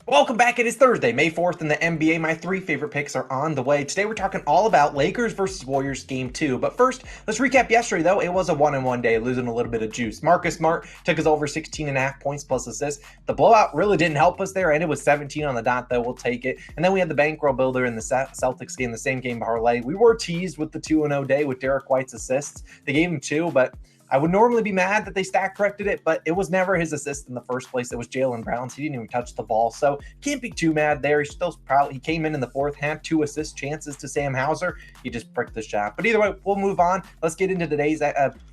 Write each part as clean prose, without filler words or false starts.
Welcome back. It is Thursday, May 4th in the NBA. My three favorite picks are on the way. Today we're talking all about Lakers versus Warriors game 2. But first, let's recap yesterday though. It was a 1-1 day, losing a little bit of juice. Marcus Smart took us over 16.5 points plus assists. The blowout really didn't help us there. Ended with 17 on the dot though. We'll take it. And then we had the bankroll builder in the Celtics game, the same game parlay. We were teased with the 2-0 day with Derek White's assists. They gave him 2, but I would normally be mad that they stack corrected it, but it was never his assist in the first place. It was JAYLEN Brown's. He didn't even touch the ball, so can't be too mad there. He came in the fourth, had 2 assist chances to Sam Hauser. He just pricked the shot. But either way, we'll move on. Let's get into today's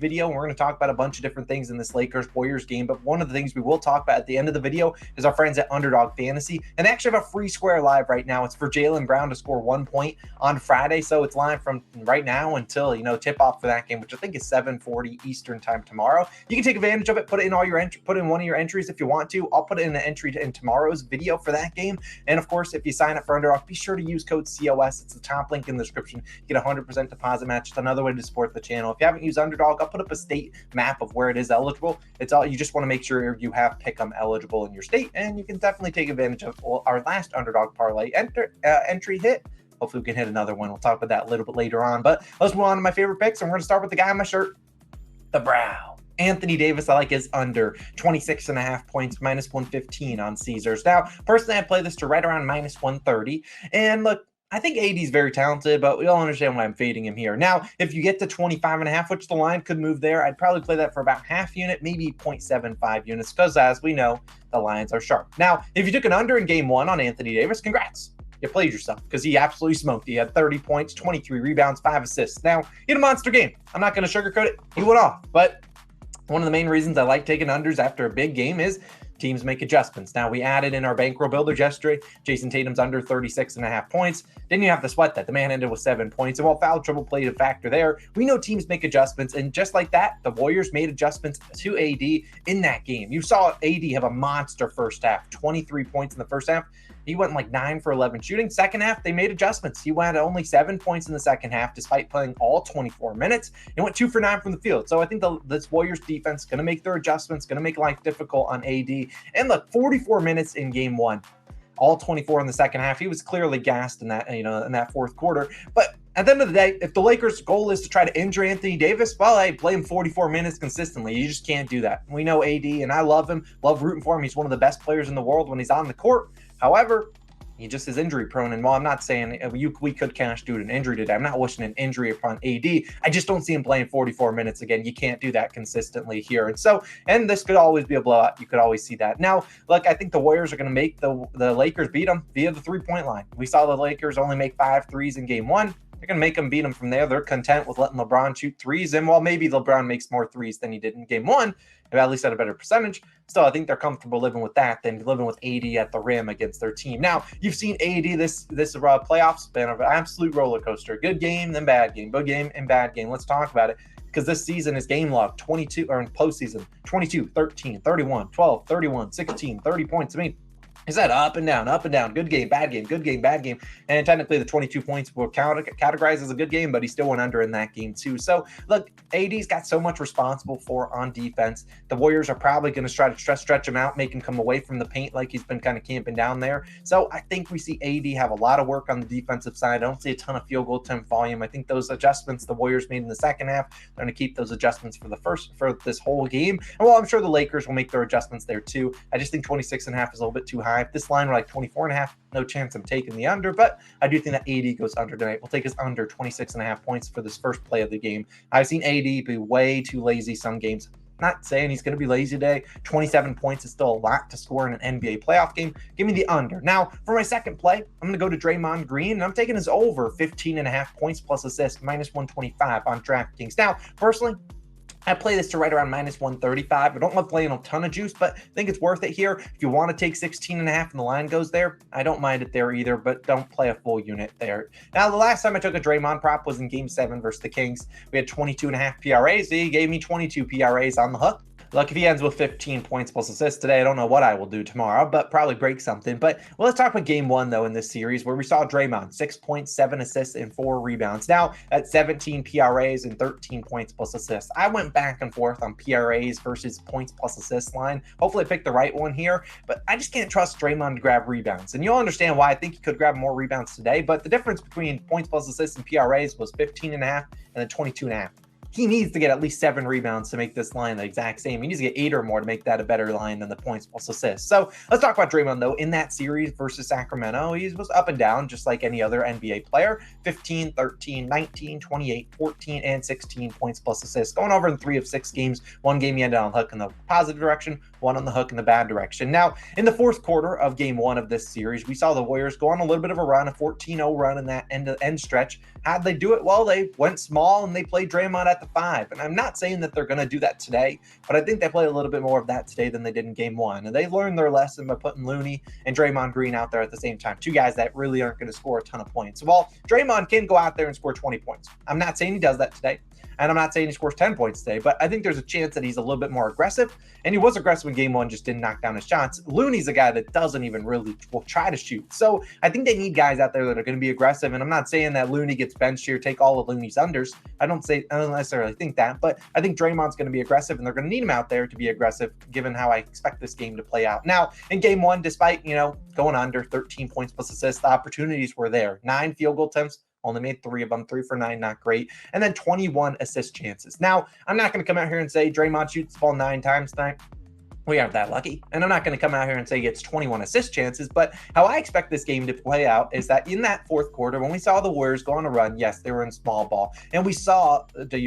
video. We're going to talk about a bunch of different things in this Lakers-Warriors game, but one of the things we will talk about at the end of the video is our friends at Underdog Fantasy, and they actually have a free square live right now. It's for JAYLEN Brown to score 1 point on Friday, so it's live from right now until, tip-off for that game, which I think is 7:40 Eastern time tomorrow. You can take advantage of it, put in one of your entries if you want to. I'll put it in the entry in tomorrow's video for that game. And of course, if you sign up for Underdog, be sure to use code COS. It's the top link in the description. You get a 100% deposit match. It's another way to support the channel. If you haven't used Underdog, I'll put up a state map of where it is eligible. It's all, you just want to make sure you have Pick'em eligible in your state, and you can definitely take advantage of our last Underdog parlay entry hit. Hopefully we can hit another one. We'll talk about that a little bit later on, but let's move on to my favorite picks, and we're going to start with the guy on my shirt, the Brow. Anthony Davis, I like his under 26.5 points, minus 115 on Caesars. Now, personally, I play this to right around minus 130. And look, I think AD is very talented, but we all understand why I'm fading him here. Now, if you get to 25.5, which the line could move there, I'd probably play that for about half unit, maybe 0.75 units, because as we know, the lines are sharp. Now, if you took an under in game 1 on Anthony Davis, congrats. You played yourself because he absolutely smoked. He had 30 points, 23 rebounds, 5 assists. Now, he had a monster game. I'm not going to sugarcoat it. He went off, but one of the main reasons I like taking unders after a big game is teams make adjustments. Now, we added in our bankroll builders yesterday. Jason Tatum's under 36.5 points. Didn't even have to sweat that. The man ended with 7 points. And while foul trouble played a factor there, we know teams make adjustments. And just like that, the Warriors made adjustments to AD in that game. You saw AD have a monster first half, 23 points in the first half. He went like 9 for 11 shooting. Second half, they made adjustments. He went only 7 points in the second half, despite playing all 24 minutes. He went 2 for 9 from the field. So I think this Warriors defense is going to make their adjustments, going to make life difficult on AD. And look, 44 minutes in game 1, all 24 in the second half. He was clearly gassed in that, in that fourth quarter. But at the end of the day, if the Lakers' goal is to try to injure Anthony Davis, well, hey, play him 44 minutes consistently. You just can't do that. We know AD, and I love him, love rooting for him. He's one of the best players in the world when he's on the court. However, he just is injury prone. And while I'm not saying we could cash due to an injury today, I'm not wishing an injury upon AD. I just don't see him playing 44 minutes again. You can't do that consistently here. And this could always be a blowout. You could always see that. Now, look, I think the Warriors are going to make the Lakers beat them via the 3-point line. We saw the Lakers only make 5 threes in game 1. They're going to make them beat them from there. They're content with letting LeBron shoot threes. And while maybe LeBron makes more threes than he did in game 1, at least at a better percentage, still, I think they're comfortable living with that than living with AD at the rim against their team. Now, you've seen AD this playoffs been an absolute roller coaster. Good game, then bad game. Good game and bad game. Let's talk about it, because this season is game log 22, or in postseason, 22, 13, 31, 12, 31, 16, 30 points. I mean, is that up and down, good game, bad game, good game, bad game. And technically the 22 points were categorized as a good game, but he still went under in that game too. So look, AD's got so much responsible for on defense. The Warriors are probably going to try to stretch him out, make him come away from the paint like he's been kind of camping down there. So I think we see AD have a lot of work on the defensive side. I don't see a ton of field goal attempt volume. I think those adjustments the Warriors made in the second half, they're going to keep those adjustments for this whole game. And while I'm sure the Lakers will make their adjustments there too, I just think 26.5 is a little bit too high. If this line were like 24.5, no chance I'm taking the under, but I do think that AD goes under tonight. We'll take his under 26.5 points for this first play of the game. I've seen AD be way too lazy some games. Not saying he's going to be lazy today. 27 points is still a lot to score in an NBA playoff game. Give me the under. Now, for my second play, I'm going to go to Draymond Green, and I'm taking his over 15.5 points plus assists, minus 125 on DraftKings. Now, personally, I play this to right around minus 135. I don't love playing a ton of juice, but I think it's worth it here. If you want to take 16.5 and the line goes there, I don't mind it there either, but don't play a full unit there. Now, the last time I took a Draymond prop was in game 7 versus the Kings. We had 22.5 PRAs. He gave me 22 PRAs on the hook. Look, if he ends with 15 points plus assists today, I don't know what I will do tomorrow, but probably break something. But well, let's talk about game one, though, in this series where we saw Draymond, 6.7 assists and 4 rebounds. Now at 17 PRAs and 13 points plus assists. I went back and forth on PRAs versus points plus assists line. Hopefully I picked the right one here, but I just can't trust Draymond to grab rebounds. And you'll understand why I think he could grab more rebounds today, but the difference between points plus assists and PRAs was 15.5 and then 22.5. He needs to get at least 7 rebounds to make this line the exact same. He needs to get 8 or more to make that a better line than the points plus assists. So let's talk about Draymond, though. In that series versus Sacramento, he was up and down just like any other NBA player. 15, 13, 19, 28, 14, and 16 points plus assists. Going over in 3 of 6 games. One game he ended on the hook in the positive direction, one on the hook in the bad direction. Now, in the fourth quarter of game one of this series, we saw the Warriors go on a little bit of a run, a 14-0 run in that end stretch. How'd they do it? Well, they went small and they played Draymond at the 5. And I'm not saying that they're going to do that today, but I think they play a little bit more of that today than they did in game one. And they learned their lesson by putting Looney and Draymond Green out there at the same time. 2 guys that really aren't going to score a ton of points. Well, Draymond can go out there and score 20 points. I'm not saying he does that today. And I'm not saying he scores 10 points today, but I think there's a chance that he's a little bit more aggressive. And he was aggressive in game one, just didn't knock down his shots. Looney's a guy that doesn't even really try to shoot. So I think they need guys out there that are going to be aggressive. And I'm not saying that Looney gets benched here, take all of Looney's unders. I don't necessarily think that, but I think Draymond's going to be aggressive and they're going to need him out there to be aggressive, given how I expect this game to play out. Now, in game one, despite, going under 13 points plus assists, the opportunities were there. 9 field goal attempts. Only made 3 of them, 3 for 9, not great. And then 21 assist chances. Now, I'm not going to come out here and say Draymond shoots the ball 9 times tonight. We aren't that lucky. And I'm not going to come out here and say he gets 21 assist chances, but how I expect this game to play out is that in that fourth quarter, when we saw the Warriors go on a run, yes, they were in small ball. And you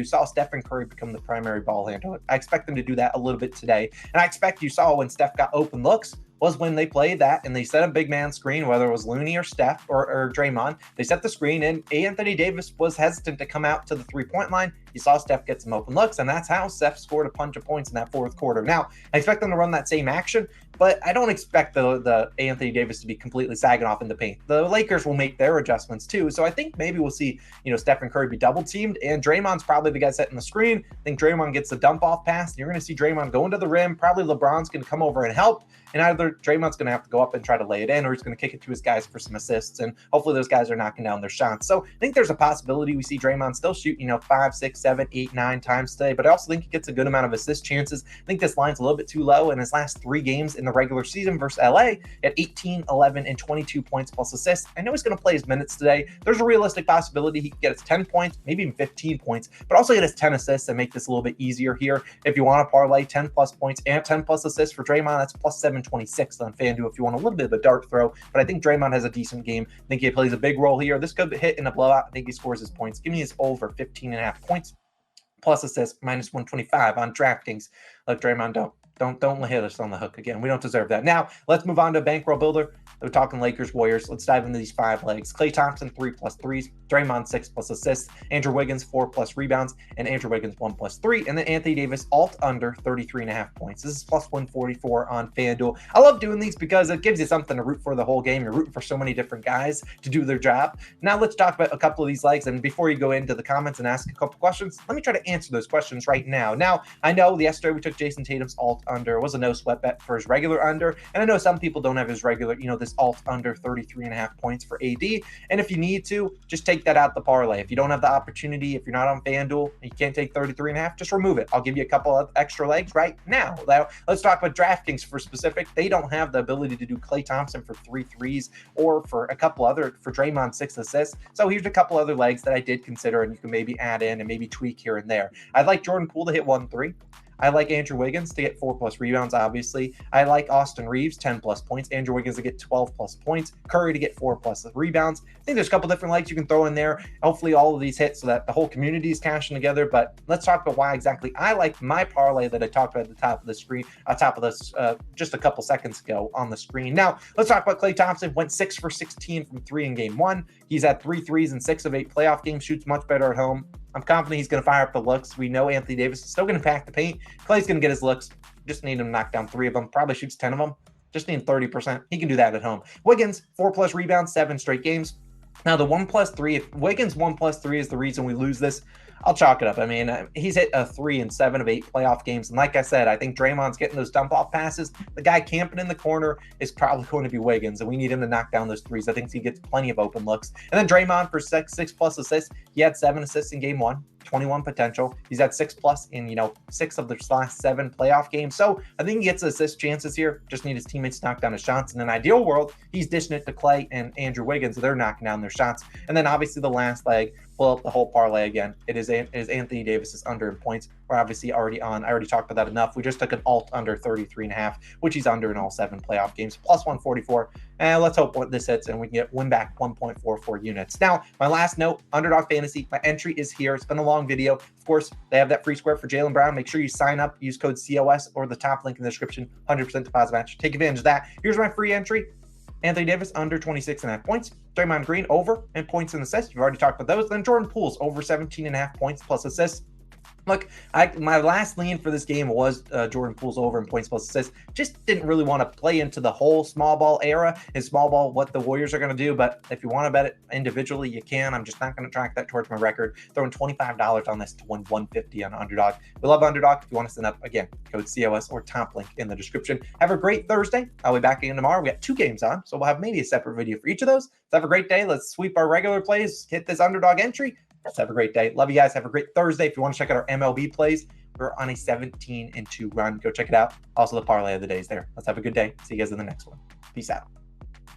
saw Stephen Curry become the primary ball handler. I expect them to do that a little bit today. And I expect you saw when Steph got open looks, was when they played that and they set a big man screen, whether it was Looney or Steph or Draymond. They set the screen and Anthony Davis was hesitant to come out to the 3-point line. You saw Steph get some open looks, and that's how Steph scored a bunch of points in that fourth quarter. Now, I expect them to run that same action, but I don't expect the Anthony Davis to be completely sagging off in the paint. The Lakers will make their adjustments too. So I think maybe we'll see, Stephen Curry be double teamed, and Draymond's probably the guy setting the screen. I think Draymond gets the dump off pass, and you're going to see Draymond go into the rim. Probably LeBron's going to come over and help, and either Draymond's going to have to go up and try to lay it in, or he's going to kick it to his guys for some assists, and hopefully those guys are knocking down their shots. So I think there's a possibility we see Draymond still shoot, 5, 6, 7, 8, 9 times today, but I also think he gets a good amount of assist chances. I think this line's a little bit too low in his last 3 games in the regular season versus LA at 18, 11, and 22 points plus assists. I know he's going to play his minutes today. There's a realistic possibility he could get his 10 points, maybe even 15 points, but also get his 10 assists and make this a little bit easier here. If you want to parlay 10 plus points and 10 plus assists for Draymond, that's plus 726 on FanDuel if you want a little bit of a dart throw, but I think Draymond has a decent game. I think he plays a big role here. This could hit in a blowout. I think he scores his points. Give me his over 15.5 points plus assists, minus 125 on DraftKings. Look, Draymond, don't hit us on the hook again. We don't deserve that. Now, let's move on to a bankroll builder. We're talking Lakers, Warriors. Let's dive into these 5 legs. Klay Thompson, 3 plus 3s. Draymond, 6 plus assists. Andrew Wiggins, 4 plus rebounds. And Andrew Wiggins, 1 plus 3. And then Anthony Davis, alt under 33.5 points. This is plus 144 on FanDuel. I love doing these because it gives you something to root for the whole game. You're rooting for so many different guys to do their job. Now, let's talk about a couple of these legs. And before you go into the comments and ask a couple questions, let me try to answer those questions right now. Now, I know yesterday we took Jason Tatum's alt under. It was a no sweat bet for his regular under. And I know some people don't have his regular, this alt under 33.5 points for AD. And if you need to, just take that out the parlay. If you don't have the opportunity, if you're not on FanDuel, you can't take 33.5, just remove it. I'll give you a couple of extra legs right now. Now, let's talk about DraftKings for specific. They don't have the ability to do Klay Thompson for 3 threes or for a couple other, for Draymond 6 assists. So here's a couple other legs that I did consider and you can maybe add in and maybe tweak here and there. I'd like Jordan Poole to hit 1 3. I like Andrew Wiggins to get 4 plus rebounds, obviously. I like Austin Reeves, 10 plus points. Andrew Wiggins to get 12 plus points. Curry to get 4 plus rebounds. I think there's a couple different legs you can throw in there. Hopefully all of these hit so that the whole community is cashing together. But let's talk about why exactly I like my parlay that I talked about at the top of the screen, just a couple seconds ago on the screen. Now, let's talk about Klay Thompson. Went 6 for 16 from 3 in game 1. He's had 3 threes in 6 of 8 playoff games. Shoots much better at home. I'm confident he's going to fire up the looks. We know Anthony Davis is still going to pack the paint. Clay's going to get his looks. Just need him to knock down 3 of them. Probably shoots 10 of them. Just need 30%. He can do that at home. Wiggins, 4 plus rebounds, 7 straight games. Now, the 1 plus 3, if Wiggins 1 plus 3 is the reason we lose this, I'll chalk it up. I mean, he's hit a 3 in 7 of 8 playoff games. And like I said, I think Draymond's getting those dump off passes. The guy camping in the corner is probably going to be Wiggins, and we need him to knock down those threes. I think he gets plenty of open looks. And then Draymond for six plus assists. He had 7 assists in game 1. 21 potential. He's had 6+ in, 6 of the last 7 playoff games. So I think he gets assist chances here. Just need his teammates to knock down his shots. In an ideal world, he's dishing it to Clay and Andrew Wiggins. So they're knocking down their shots. And then obviously the last leg, pull up the whole parlay again. It is Anthony Davis's under in points. We're obviously already on. I already talked about that enough. We just took an alt under 33.5, which he's under in all 7 playoff games, plus 144. And let's hope this hits and we can win back 1.44 units. Now, my last note, Underdog Fantasy, my entry is here. It's been a long video. Of course, they have that free square for Jaylen Brown. Make sure you sign up, use code COS or the top link in the description, 100% deposit match. Take advantage of that. Here's my free entry. Anthony Davis under 26.5 points. Draymond Green over and points and assists. You've already talked about those. Then Jordan Poole's over 17.5 points plus assists. Look, my last lean for this game was Jordan Poole's over and points plus assists. Just didn't really want to play into the whole small ball era and small ball what the Warriors are going to do. But if you want to bet it individually, you can. I'm just not going to track that towards my record. Throwing $25 on this to win $150 on Underdog. We love Underdog. If you want to sign up, again, code COS or top link in the description. Have a great Thursday. I'll be back again tomorrow. We got 2 games on, so we'll have maybe a separate video for each of those. So have a great day. Let's sweep our regular plays, hit this Underdog entry. Let's have a great day. Love you guys. Have a great Thursday. If you want to check out our MLB plays, we're on a 17-2 run. Go check it out. Also, the parlay of the day is there. Let's have a good day. See you guys in the next one. Peace out.